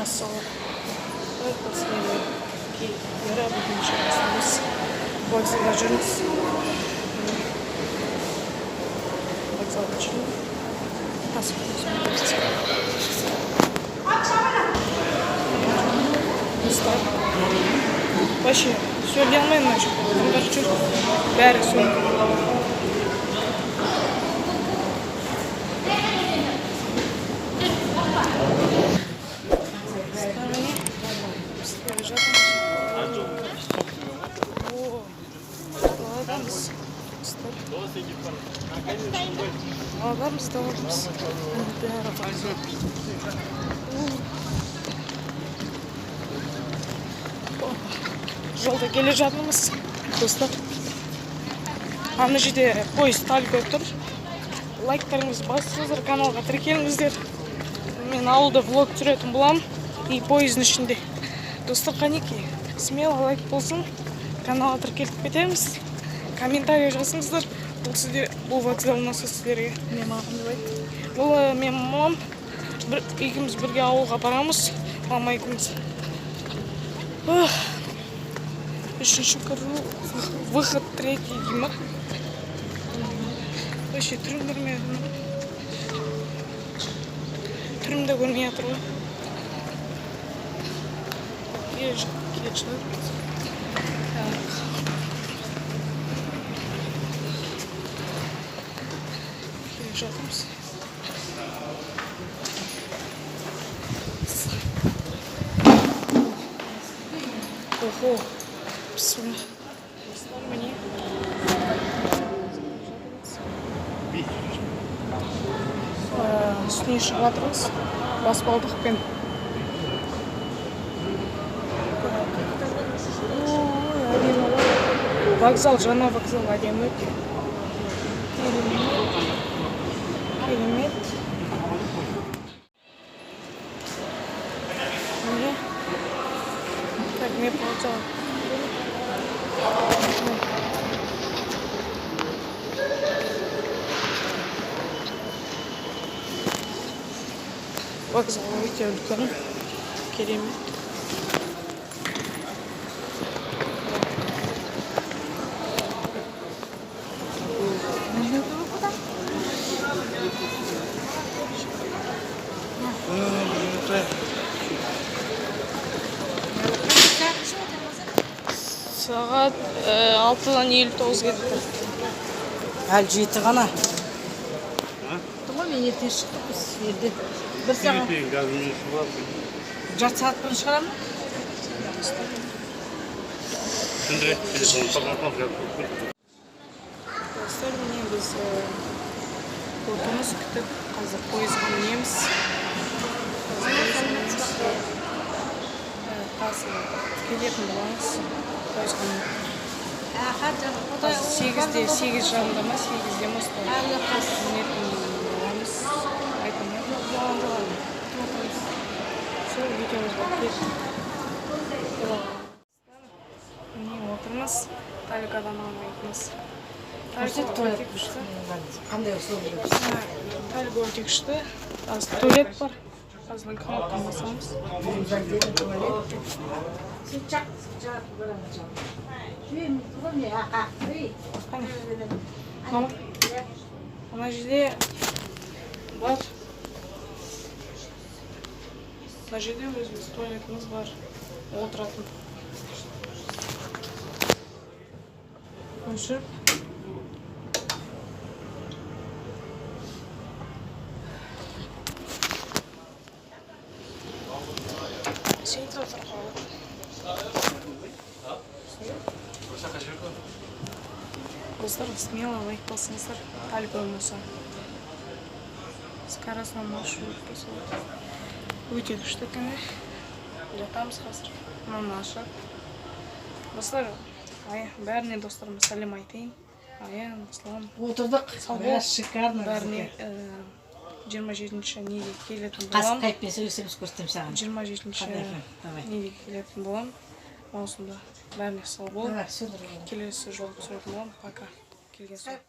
Особо. Вот последний кемера будем сейчас вокзала жүрміз. Вокзалда жүрміз. Посмотрите. Вообще, сөйлей алмаймын мына жерде. Адамдар жүр. Бәрі сөйлейді. Alamız. Жолда келе жатырмыз, достар. Ана жерде пойыз талып тұр. Лайктарыңызды басыңыздар, каналға тіркеліңіздер. Мен ауылда влог түсіретін боламын. И пойыздың ішінде. Достар, қанекей, смело лайк болсын. Каналға тіркеліп кетеміз. Комментарий жазыңыздар. Бұл вокзал ұнаса сіздерге. Мен мамам деп айт. Бұл мен мамам. Екеуміз бірге ауылға барамыз. Мама екеуміз. Үшінші кіру. Выход третий деймі. Вообще түрімдер мен. Түрімді көрмей жатыр ғой. Келе жатырмыз. Жатырмыз. Ого, пісім. Міне. Үстіне шығып жатырмыз. Баспалдықпен. Вокзал, жаңа вокзал әдемі өте. Керемет. Міне. Так, не получал. Вокзал өте үлкен. Керемет. Сағат 6-дан 59 кетті. Әлі 7 ғана. Тұма мен ертең шықтым біз елде. Бір сағат. Жарты сағат бұрын шығарамын? Достар, міне біз отымыз күтіп, қазір пойызға мінеміз. Келетін боламыз. Пойызға мінеміз. 8 жарымда ма, 8-де ма мінетін боламыз. Айтамын. Сол видеомызға келді. Міне отырмыз. Таликадан алмайтымыз. Талик өте күшті. Қандай ұсыл жүрміз? Талик өте күшті. Туалет бар. Қазір кнопканы басамыз. Мама, ана жерде бар. Ана жерде өзіміз туалетіміз бар. Отыратын. Өшір. Сейт отыр қалады. Достар, смело лайк басыңыздар. Талик болмаса. Скоростной маршрут посылады. Өте күшті күні. Жатамыз қазір. Мына ашық. Достар, бәріне достарыма сәлем айтайын. Аян, Аслан. Отырдық. Шикарно. Бәріне 27-ші неге келетін болам. Қасық қайыппен сөйлесеміз көрсетем саған. 27-ші неге келетін болам. Маусымда бәріне сау бол. Келесі жолы түсіретін болам. Пока. Келген соң.